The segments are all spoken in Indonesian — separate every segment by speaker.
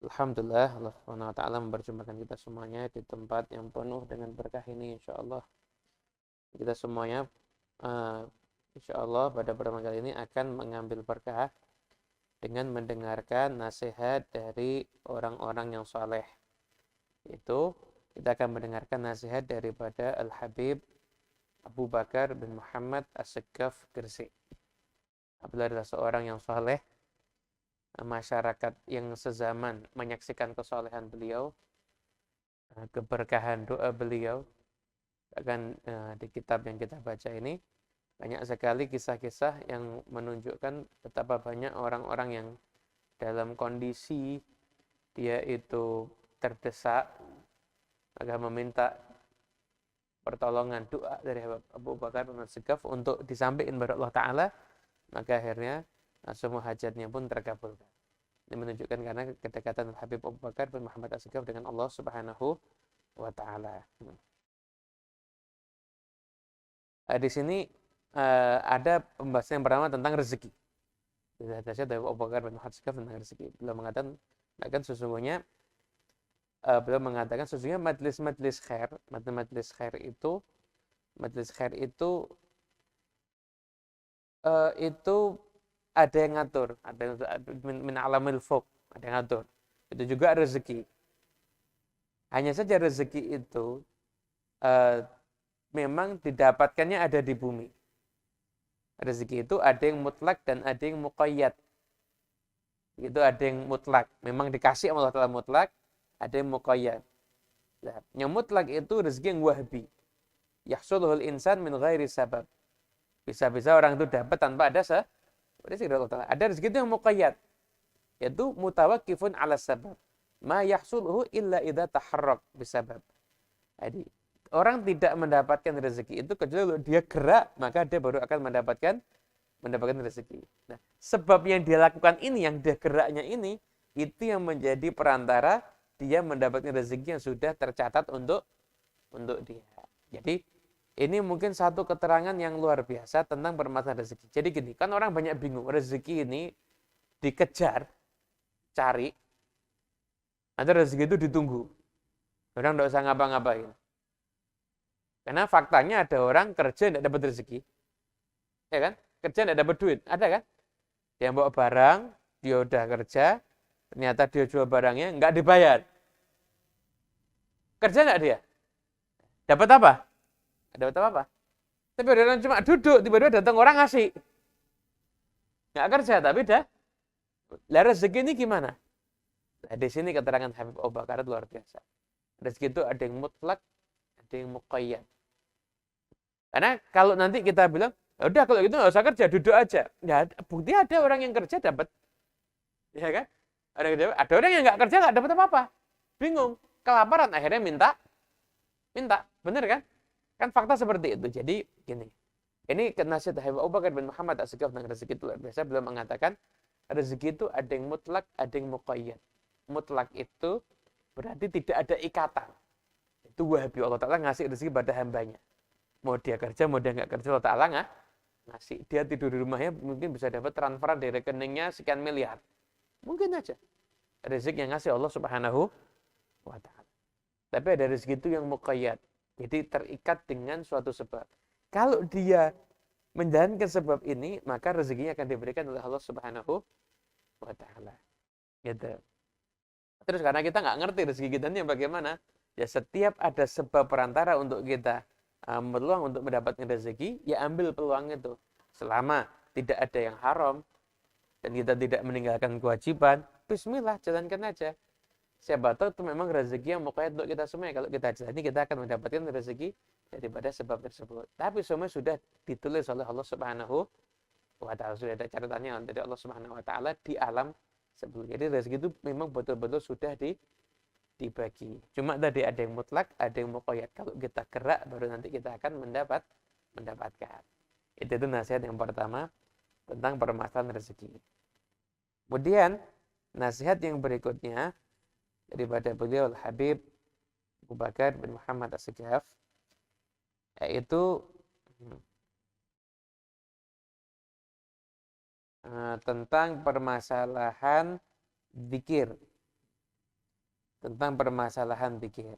Speaker 1: Alhamdulillah Allah Subhanahu wa taala memperjumpakan kita semuanya di tempat yang penuh dengan berkah ini insyaallah. Kita semuanya uh, insyaallah pada pertemuan kali ini akan mengambil berkah dengan mendengarkan nasihat dari orang-orang yang saleh. Itu kita akan mendengarkan nasihat daripada Al-Habib Abu Bakar bin Muhammad As-Segaf Gresik. Beliau adalah seorang yang saleh, masyarakat yang sezaman menyaksikan kesolehan beliau, keberkahan doa beliau. Bahkan di kitab yang kita baca ini banyak sekali kisah-kisah yang menunjukkan betapa banyak orang-orang yang dalam kondisi dia itu terdesak maka meminta pertolongan doa dari Abu Bakar bin As-Segaf untuk disampaikan kepada Allah Ta'ala, maka akhirnya semua hajatnya pun terkabulkan. Ini menunjukkan karena kedekatan Habib Abu Bakar bin Muhammad As-Segaf dengan Allah Subhanahu wa Ta'ala. Di sini ada pembahasan yang pertama tentang rezeki. Saya dari Abu Bakar bin Muhammad As-Segaf tentang rezeki. Beliau mengatakan sesungguhnya majelis-majelis khair, majelis khair itu ada yang ngatur, ada yang min alamil fawq, ada yang ngatur. Itu juga rezeki. Hanya saja rezeki itu memang didapatkannya ada di bumi. Rezeki itu ada yang mutlak dan ada yang muqayyad. Itu ada yang mutlak, memang dikasih Allah Ta'ala mutlak, ada yang muqayyad. Nah, yang mutlak itu rezeki yang wahbi. Yahsuluhul insan min ghairi sabab. Bisa-bisa orang itu dapat tanpa ada rezeki Allah Ta'ala. Ada rezeki itu yang muqayyad, yaitu mutawakkifun ala sabab. Ma yahsuluhu illa idza taharrak bisabab. Jadi, orang tidak mendapatkan rezeki itu kecuali kalau dia gerak, maka dia baru akan mendapatkan rezeki. Nah, sebab yang dia lakukan ini, yang dia geraknya ini, itu yang menjadi perantara dia mendapatkan rezeki yang sudah tercatat untuk dia. Jadi, ini mungkin satu keterangan yang luar biasa tentang permasalahan rezeki. Jadi gini, kan orang banyak bingung, rezeki ini dikejar, cari, atau rezeki itu ditunggu. Orang tidak usah ngapa-ngapain. Karena faktanya ada orang kerja tidak dapat rezeki. Ya kan? Kerja tidak dapat duit. Ada kan? Dia bawa barang, dia udah kerja, ternyata dia jual barangnya, nggak dibayar. Kerja nggak dia? Dapat apa? Dapat apa? Tapi orang cuma duduk, tiba-tiba datang orang ngasih. Nggak kerja, tapi dah. Lah rezeki ini gimana? Nah, di sini keterangan Habib Abu Bakar luar biasa. Rezeki itu ada yang mutlak, ada yang muqayyad. Karena kalau nanti kita bilang, ya udah kalau gitu nggak usah kerja, duduk aja. Ya, bukti ada orang yang kerja dapat, ya kan? Ada orang yang nggak kerja nggak dapat apa-apa, bingung, kelaparan, akhirnya minta, bener kan? Kan fakta seperti itu. Jadi gini, ini nasihat Habib Abu Bakar bin Muhammad As-Segaf tentang rezeki itu luar biasa. Beliau mengatakan rezeki itu ada yang mutlak, ada yang muqayyad. Mutlak itu berarti tidak ada ikatan. Itu wahabi, Allah Ta'ala ngasih rezeki pada hambanya. Mau dia kerja, mau dia nggak kerja, Allah Ta'ala ngasih. Dia tidur di rumahnya mungkin bisa dapat transferan dari rekeningnya sekian miliar. Mungkin aja. Rezeki yang ngasih Allah Subhanahu wa Ta'ala. Tapi ada rezeki itu yang muqayyad. Jadi terikat dengan suatu sebab. Kalau dia menjalankan sebab ini, maka rezekinya akan diberikan oleh Allah Subhanahu wa Ta'ala. Gitu. Terus karena kita nggak ngerti rezeki kita ini bagaimana, ya setiap ada sebab perantara untuk kita peluang untuk mendapatkan rezeki, ya ambil peluang itu. Selama tidak ada yang haram dan kita tidak meninggalkan kewajiban, bismillah, jalankan aja. Siapa tahu itu memang rezeki yang muqayyad untuk kita semua. Kalau kita jalani, kita akan mendapatkan rezeki daripada sebab tersebut. Tapi semua sudah ditulis oleh Allah Subhanahu wa Ta'ala. Sudah ada catatannya dari Allah Subhanahu wa Ta'ala di alam sebelumnya. Jadi rezeki itu memang betul-betul sudah dibagi. Cuma tadi ada yang mutlak, ada yang muqayyad. Kalau kita gerak, baru nanti kita akan mendapatkan. Itu nasihat yang pertama tentang permasalahan rezeki. Kemudian nasihat yang berikutnya daripada beliau Habib Abu Bakar bin Muhammad As-Segaf, yaitu tentang permasalahan zikir. tentang permasalahan zikir.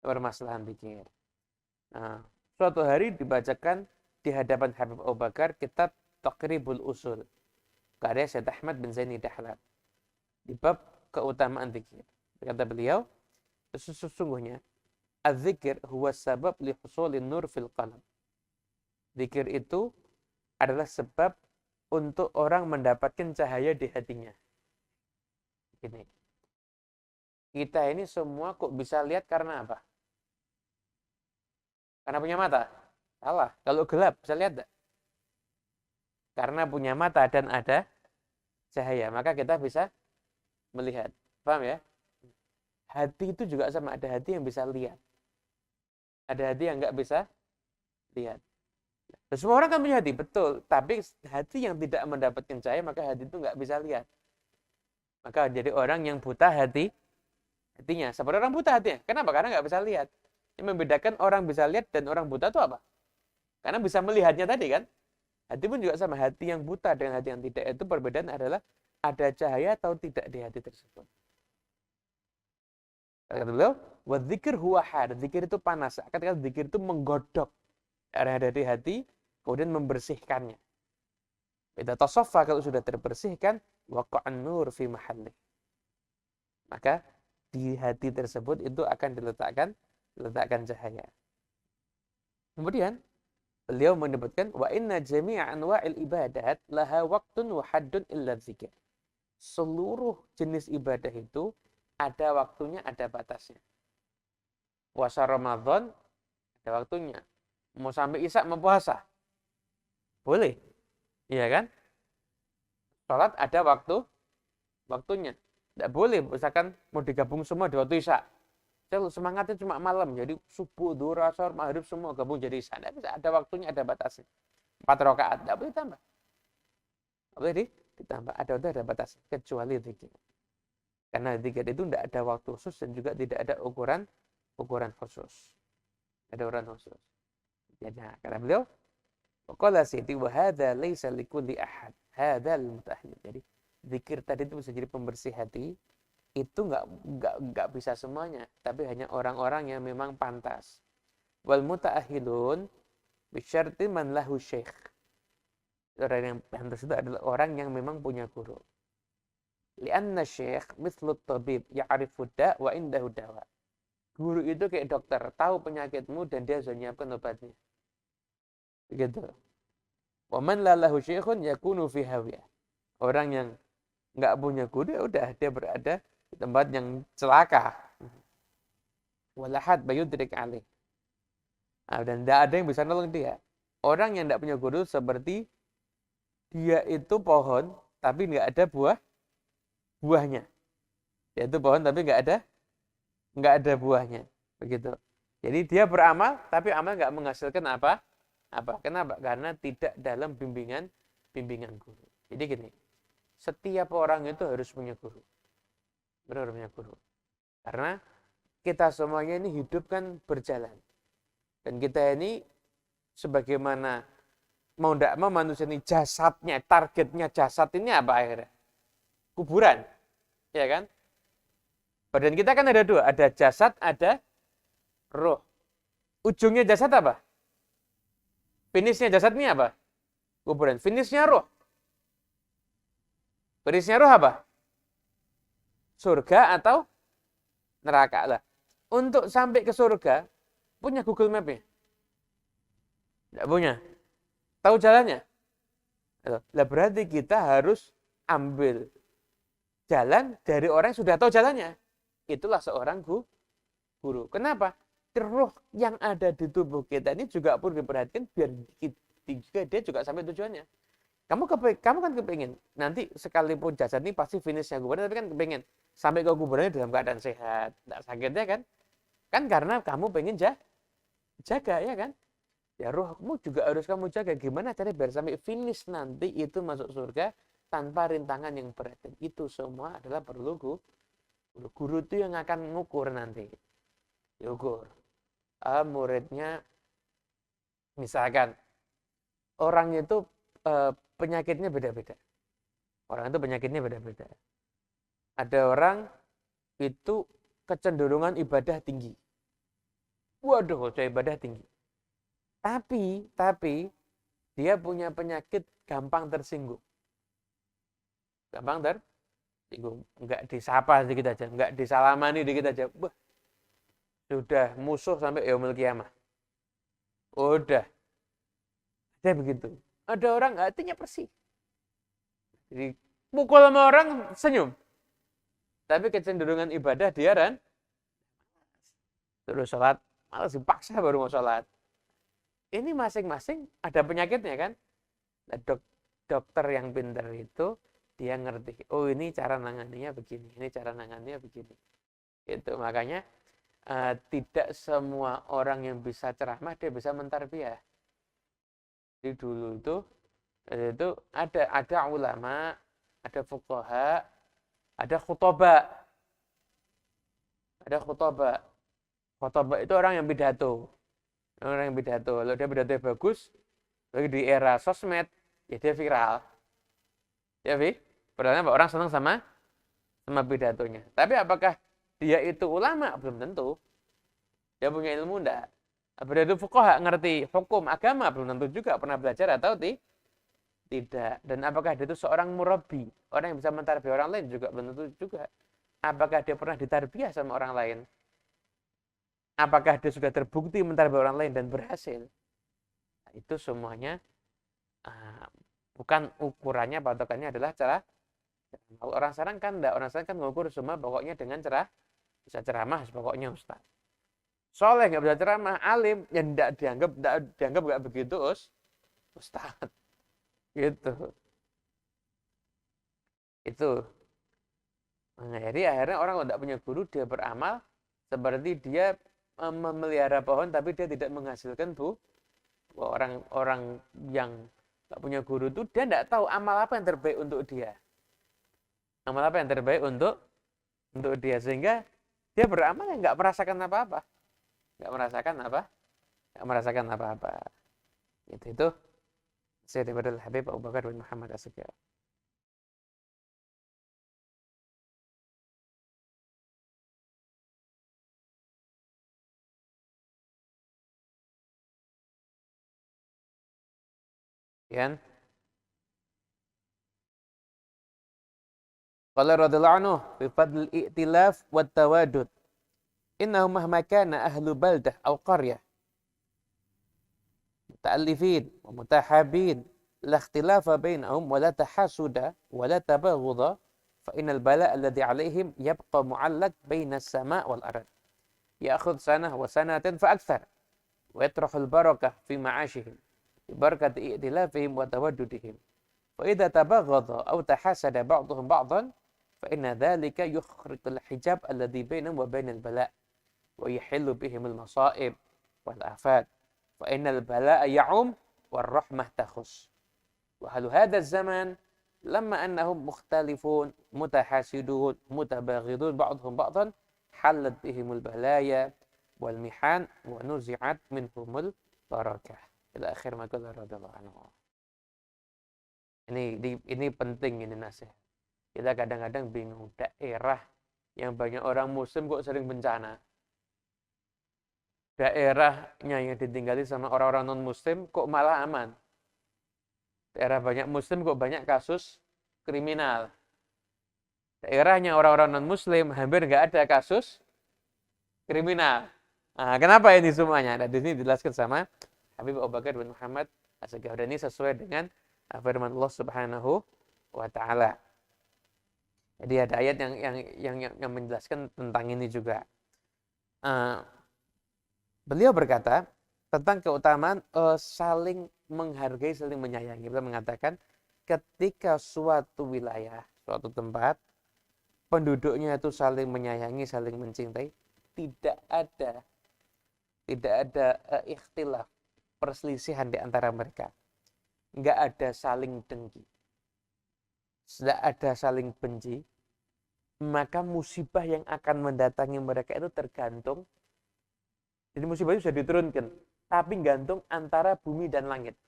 Speaker 1: Permasalahan zikir. Nah, suatu hari dibacakan di hadapan Habib Abu Bakar kitab Taqribul Usul karya Syekh Ahmad bin Zaini Dahlan di bab keutamaan zikir. Kata beliau, sesungguhnya az-zikir huwa sabab li husulin nur fil qalb. Zikir itu adalah sebab untuk orang mendapatkan cahaya di hatinya. Gini. Kita ini semua kok bisa lihat karena apa? Karena punya mata? Salah. Kalau gelap bisa lihat enggak? Karena punya mata dan ada cahaya, maka kita bisa melihat. Paham ya? Hati itu juga sama, ada hati yang bisa lihat. Ada hati yang enggak bisa lihat. Dan semua orang kan punya hati, betul. Tapi hati yang tidak mendapatkan cahaya, maka hati itu enggak bisa lihat. Maka jadi orang yang buta hatinya. Seperti orang buta hatinya. Kenapa? Karena enggak bisa lihat. Yang membedakan orang bisa lihat dan orang buta itu apa? Karena bisa melihatnya tadi kan. Hati pun juga sama. Hati yang buta dengan hati yang tidak itu perbedaan adalah ada cahaya atau tidak di hati tersebut. Kata beliau, wadzikir huwa had. Zikir itu panas. Kata zikir itu menggodok yang ada di hati, kemudian membersihkannya. Idza tasaffa, kalau sudah terbersihkan, waqa'an nur fi mahalli. Maka di hati tersebut itu akan diletakkan cahaya. Kemudian beliau menyebutkan wa inna jami'a anwa'il ibadat laha waqtun wa haddun illa dzikir. Seluruh jenis ibadah itu ada waktunya, ada batasnya. Puasa Ramadan ada waktunya. Mau sampai Isya mau puasa? Boleh. Iya kan? Salat ada waktunya. Tidak boleh, misalkan mau digabung semua di waktu Isya. Semangatnya cuma malam, jadi subuh, duhur, asar, maghrib semua gabung jadi Isya. Tidak bisa, ada waktunya, ada batasnya. 4 rakaat, tidak boleh tambah. Tidak boleh ditambah, ada batasnya, kecuali zikir. Karena zikir itu tidak ada waktu khusus dan juga tidak ada ukuran khusus. Ada ukuran khusus. Jadi, kata beliau, qala siti wa hadza laisa likulli ahad. Hadzal mutahhid. Jadi zikir tadi itu bisa jadi pembersih hati. Itu enggak bisa semuanya, tapi hanya orang-orang yang memang pantas. Wal mutaahhilun bisyarti man lahu syekh. Orang yang pantas itu adalah orang yang memang punya guru. Lianna syekh mithlut tabib ya'rifu da' wa indahu dawa. Guru itu kayak dokter, tahu penyakitmu dan dia sudah menyiapkan obatnya. Begitu. Wa man la lahu syekhun yakunu fi hawiyah. Orang yang enggak punya guru, ya udah dia berada di tempat yang celaka. Walahad bayudrik alaih. Dan tidak ada yang bisa nolong dia. Orang yang tidak punya guru seperti dia itu pohon, tapi nggak ada buahnya. Dia itu pohon, tapi nggak ada buahnya. Begitu. Jadi dia beramal, tapi amal nggak menghasilkan apa? Kenapa? Karena tidak dalam bimbingan guru. Jadi gini, setiap orang itu harus punya guru. Benar punya guru. Karena kita semuanya ini hidup kan berjalan. Dan kita ini sebagaimana mau tidak mau manusia ini jasadnya, targetnya jasad ini apa akhirnya? Kuburan. Ya kan? Badan kita kan ada 2, ada jasad, ada roh. Ujungnya jasad apa? Finishnya jasad ini apa? Kuburan. Finishnya roh. Finishnya roh apa? Surga atau neraka lah. Untuk sampai ke surga, punya Google Map-nya? Tidak punya. Tahu jalannya? Lah berarti kita harus ambil jalan dari orang yang sudah tahu jalannya. Itulah seorang guru. Kenapa? Roh yang ada di tubuh kita ini juga perlu diperhatikan biar juga dia juga sampai tujuannya. Kamu kan kepingin nanti sekalipun jasad ini pasti finishnya kuburan, tapi kan kepingin sampai ke kuburannya dalam keadaan sehat, tidak sakitnya kan? Kan karena kamu pengen jaga ya kan? Ya rohmu juga harus kamu jaga. Gimana caranya biar sampai finish nanti itu masuk surga tanpa rintangan yang berat. Dan itu semua adalah perlu guru itu yang akan ngukur nanti. Ukur. Muridnya misalkan orang itu penyakitnya beda-beda. Orang itu penyakitnya beda-beda. Ada orang itu kecenderungan ibadah tinggi. Waduh, saya ibadah tinggi. Tapi dia punya penyakit gampang tersinggung. Gampang tersinggung. Enggak disapa sedikit aja, enggak disalamani sedikit aja. Wah, sudah musuh sampai yaumul kiamah. Udah. Ada begitu. Ada orang hatinya bersih. Jadi pukul sama orang senyum. Tapi kecenderungan ibadah dia kan terus sholat, malas dipaksa baru mau sholat. Ini masing-masing ada penyakitnya kan. Nah, dokter yang pintar itu dia ngerti. Oh ini cara nanganinya begini, ini cara nanganinya begini. Itu makanya tidak semua orang yang bisa ceramah dia bisa mentarbiyah. Jadi dulu itu ada ulama, ada fuqaha, ada khutbah. Ada khutbah. Khutbah itu orang yang pidato. Orang yang pidato. Kalau dia pidato bagus, lagi di era sosmed, ya dia viral. Ya, Vi? Padahal orang senang sama pidatonya. Tapi apakah dia itu ulama? Belum tentu. Dia punya ilmu enggak? Apa dia itu fuqaha, ngerti hukum agama? Belum tentu juga. Pernah belajar atau tidak. Dan apakah dia itu seorang murabbi? Orang yang bisa mentarbiyah orang lain juga belum tentu juga. Apakah dia pernah ditarbiyah sama orang lain? Apakah dia sudah terbukti mentarbiyah orang lain dan berhasil? Nah, itu semuanya bukan ukurannya, patokannya adalah cara. Orang sekarang kan enggak, orang sekarang kan mengukur semua pokoknya dengan bisa ceramah pokoknya ustaz. Soleh nggak bisa ceramah, alim yang enggak dianggap nggak begitu ustaz. Gitu. Itu. Nah, jadi akhirnya orang kalau tidak punya guru dia beramal seperti dia memelihara pohon tapi dia tidak menghasilkan orang yang nggak punya guru itu dia tidak tahu amal apa yang terbaik untuk dia. Amal apa yang terbaik untuk dia sehingga dia beramal yang nggak merasakan apa-apa, nggak merasakan apa-apa. Itu Sayyidina Habib Abu Bakar bin Muhammad As-Siddiq. Kan? Qala radhiyallahu anhu fi fadl i'tilaf wat tawadud. Innahu mahma kana ahlu baldah aw qaryah muta'allifin wa mutahabin la ikhtilafa bainahum wa la tahasuda wa la tabaghudha fa innal bala' alladhi 'alaihim yabqa mu'allaq baina as-sama' wal ard. Ya'khudh sanah wa sanatan fa akthar wa yatrahu al-barakah fi ma'ashihim bi barakati i'tilafihim wa tawaddudihim. Fa idza tabaghadha aw tahasada ba'dhum ba'dhan fa inna dhalika yukhriqul hijab alladhi bainahum wa bainal bala' wa yahillu bihim al-masa'ib wal afat fa innal bala'a ya'um war rahmah takhus. Wa halu hadha az-zaman lamma annahum mukhtalifun mutahasidun mutabaghidun ba'dhum ba'dhan halat bihimul balaya wal mihan wa nuzi'at minhumul barakah. Ila akhir ma qala radhiyallahu anhu. Ini penting, ini nasihat. Kita kadang-kadang bingung, daerah yang banyak orang muslim kok sering bencana. Daerahnya yang ditinggali sama orang-orang non-muslim kok malah aman. Daerah banyak muslim kok banyak kasus kriminal. Daerahnya orang-orang non-muslim hampir nggak ada kasus kriminal. Nah, kenapa ini semuanya? Nah, di sini dijelaskan sama Habib Abu Bakar bin Muhammad As-Siddiq. Dan ini sesuai dengan firman Allah Subhanahu wa taala. Jadi ada ayat yang menjelaskan tentang ini juga. Beliau berkata tentang keutamaan saling menghargai, saling menyayangi. Beliau mengatakan ketika suatu wilayah, suatu tempat, penduduknya itu saling menyayangi, saling mencintai, tidak ada ikhtilaf, perselisihan di antara mereka. Enggak ada saling dengki. Tidak ada saling benci, maka musibah yang akan mendatangi mereka itu tergantung. Jadi musibah itu sudah diturunkan, tapi gantung antara bumi dan langit.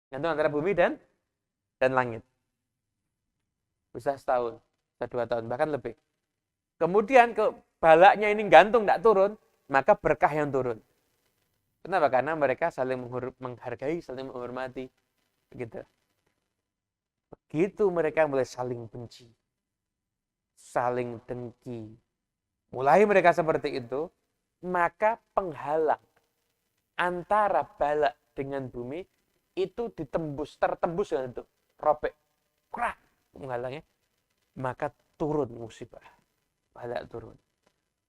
Speaker 1: Gantung antara bumi dan langit. bisa setahun, bisa 2 tahun, bahkan lebih. Kemudian ke balaknya ini gantung, tidak turun, maka berkah yang turun. Kenapa? Karena mereka saling menghargai, saling menghormati. Begitu. Begitu mereka mulai saling benci, saling dengki. Mulai mereka seperti itu, maka penghalang antara balak dengan bumi itu tertembus dengan itu. Robek, krak, menghalangnya. Maka turun musibah. Balak turun.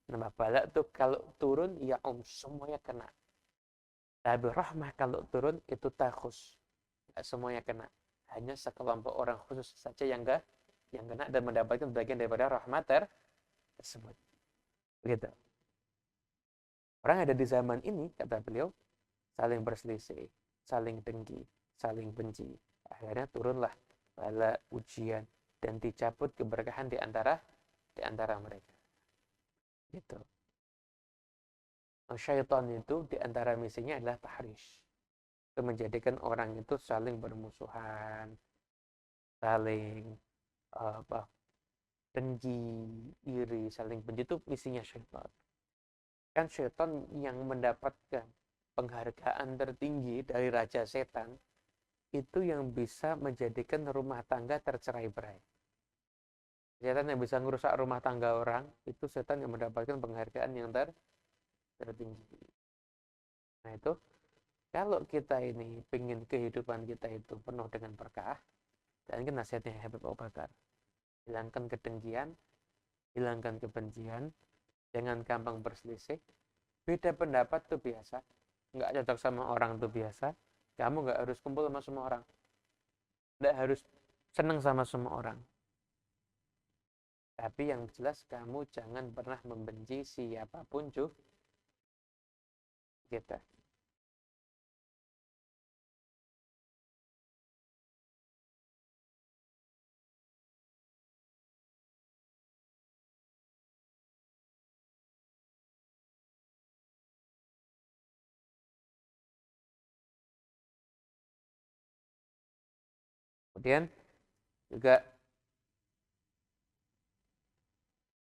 Speaker 1: Nama balak itu kalau turun, ya semuanya kena. Tapi rahmah kalau turun itu takhus. Tidak semuanya kena. Hanya sekelompok orang khusus saja yang kena dan mendapatkan bagian daripada rahmat tersebut. Begitu. Orang ada di zaman ini, kata beliau, saling berselisih, saling dengki, saling benci. Akhirnya turunlah bala, ujian, dan dicabut keberkahan di antara mereka. Gitu. Syaitan itu di antara misinya adalah tahrish. Itu menjadikan orang itu saling bermusuhan, saling dengki, iri, saling benci. Itu misinya syaitan. Kan syaitan yang mendapatkan penghargaan tertinggi dari raja setan itu yang bisa menjadikan rumah tangga tercerai-berai. Setan yang bisa merusak rumah tangga orang itu setan yang mendapatkan penghargaan yang tertinggi. Nah itu, kalau kita ini pengen kehidupan kita itu penuh dengan berkah, dan kan nasihatnya Habib Abu Bakar, hilangkan kedengkian, hilangkan kebencian, jangan gampang berselisih. Beda pendapat tuh biasa, nggak cocok sama orang tuh biasa. Kamu nggak harus kumpul sama semua orang, nggak harus senang sama semua orang. Tapi yang jelas kamu jangan pernah membenci siapapun juga. Gitu. Kemudian juga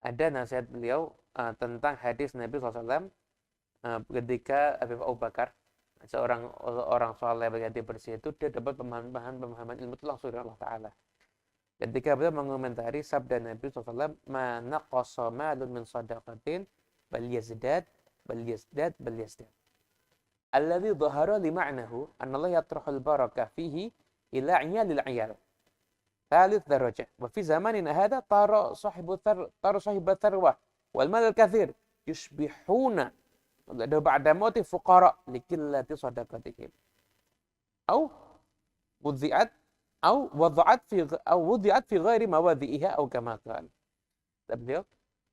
Speaker 1: ada nasihat beliau tentang hadis Nabi SAW ketika Abu Bakar, seorang orang soleh berganti bersih itu, dia dapat pemahaman ilmu itu langsung dari Allah Ta'ala. Ketika beliau mengomentari sabda Nabi SAW, ma naqasa malun min sadaqatin bal yazdad bal yazdad bal yazdad. Alladhi dhahara li ma'nahu anna Allah yatrahul barakah fihi ila 'iyalil 'iyal. ثالث درجة وفي زماننا هذا طار صاحب الثروة والمال الكثير يصبحون بعد موت فقراء لقلة صدقتهم أو وضعت وضعت في غير مواضعها أو كما قال. Beliau,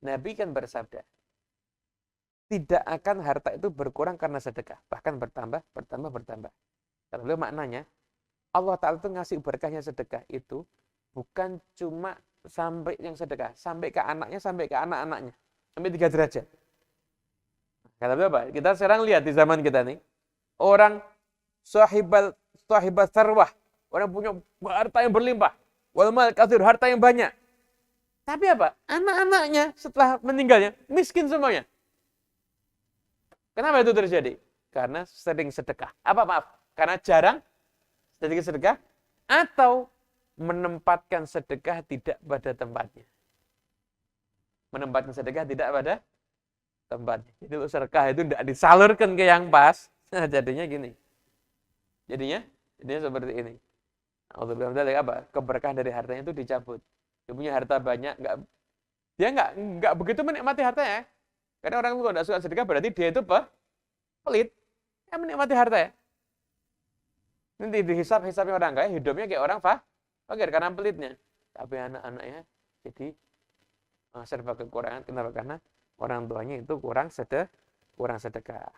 Speaker 1: Nabi kan bersabda, tidak akan harta itu berkurang karena sedekah, bahkan bertambah. Kata beliau maknanya, Allah Ta'ala itu ngasih berkahnya sedekah itu bukan cuma sampai yang sedekah, sampai ke anaknya, sampai ke anak-anaknya, sampai 3 derajat. Kata beliau apa? Kita sekarang lihat di zaman kita nih, orang sahibat sarwah, orang punya harta yang berlimpah, wal mal katsir, harta yang banyak. Tapi apa? Anak-anaknya setelah meninggalnya miskin semuanya. Kenapa itu terjadi? Karena sering sedekah. Maaf? Karena jarang sedikit sedekah, atau menempatkan sedekah tidak pada tempatnya. Menempatkan sedekah tidak pada tempatnya. Jadi sedekah itu tidak disalurkan ke yang pas. Nah, jadinya gini. Jadinya seperti ini. Alhamdulillah dari apa? Keberkahan dari hartanya itu dicabut. Dia punya harta banyak, dia nggak begitu menikmati hartanya. Karena orang itu kalau tidak suka sedekah berarti dia itu pelit. Dia menikmati harta ya. Nanti dihisap-hisapnya orang kaya, hidupnya kayak orang fakir karena pelitnya. Tapi anak-anaknya jadi serba kekurangan. Kenapa? Karena orang tuanya itu kurang sedekah.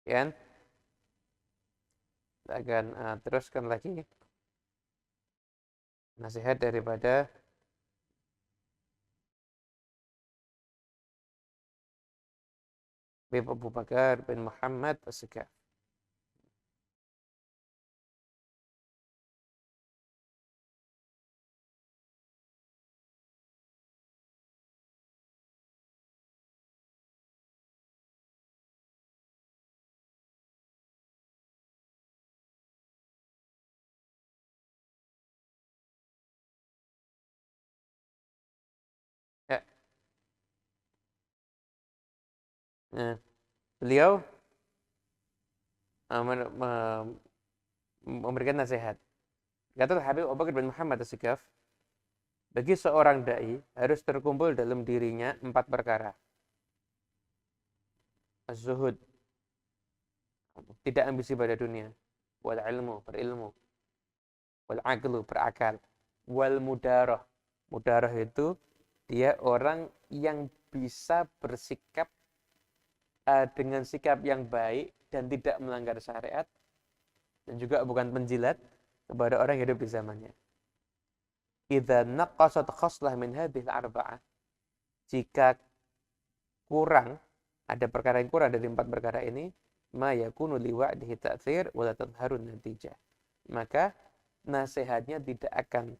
Speaker 1: Ya, kita akan teruskan lagi nasihat daripada Abu Bakar bin Muhammad As-Sakaf. Ya. Nah, beliau memberikan nasihat. Kata Habib Abu Bakar bin Muhammad As-Sakaf, bagi seorang dai harus terkumpul dalam dirinya 4 perkara. Az-zuhud, tidak ambisi pada dunia. Wal ilmu, berilmu. Wal aqlu, berakal. Wal mudarah. Mudarah itu dia orang yang bisa bersikap dengan sikap yang baik dan tidak melanggar syariat, dan juga bukan penjilat kepada orang yang hidup di zamannya. Idza naqasat khaslah min hadhihi al-arba'ah, jika kurang, ada perkara yang kurang dari 4 perkara ini, ma yakunu liwa'dihi ta'thir wa la tadhharun natijah, maka nasihatnya tidak akan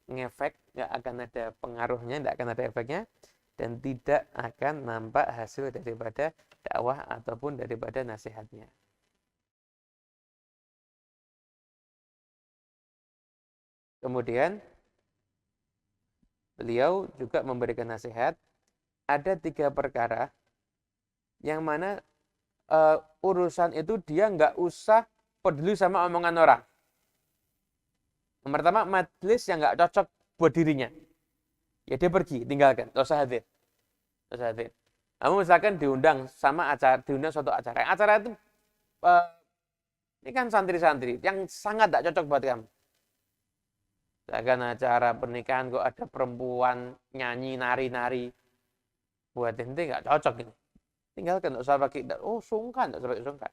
Speaker 1: ngefek, tidak akan ada pengaruhnya, tidak akan ada efeknya, dan tidak akan nampak hasil daripada dakwah ataupun daripada nasihatnya. Kemudian beliau juga memberikan nasihat, ada 3 perkara yang mana urusan itu dia nggak usah peduli sama omongan orang. Yang pertama, majelis yang nggak cocok buat dirinya, ya dia pergi, tinggalkan, nggak usah hadir. Nggak usah hadir. Kamu misalkan diundang suatu acara. Acara itu ini kan santri-santri yang sangat tidak cocok buat kamu. Misalkan acara pernikahan kok ada perempuan nyanyi, nari-nari, buat ente nggak cocok ini. Tinggalkan, nggak usah pakai, sungkan, nggak usah pakai sungkan.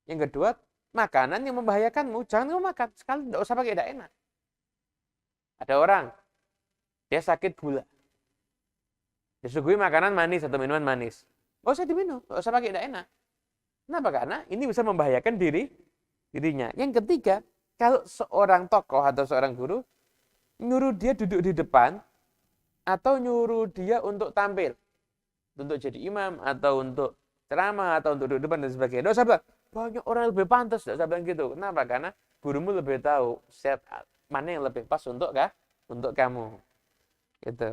Speaker 1: Yang kedua, makanan yang membahayakanmu, jangan kamu makan. Sekali nggak usah pakai, tidak enak. Ada orang, dia sakit gula. Disuguhi makanan manis atau minuman manis. Nggak usah diminum, nggak usah pakai, tidak enak. Kenapa? Karena ini bisa membahayakan dirinya. Yang ketiga, kalau seorang tokoh atau seorang guru nyuruh dia duduk di depan atau nyuruh dia untuk tampil, untuk jadi imam atau untuk ceramah atau untuk duduk di depan dan sebagainya, nggak usah bilang, banyak orang yang lebih pantas, nggak usah bilang gitu. Kenapa? Karena gurumu lebih tahu mana yang lebih pas untuk kamu. Gitu.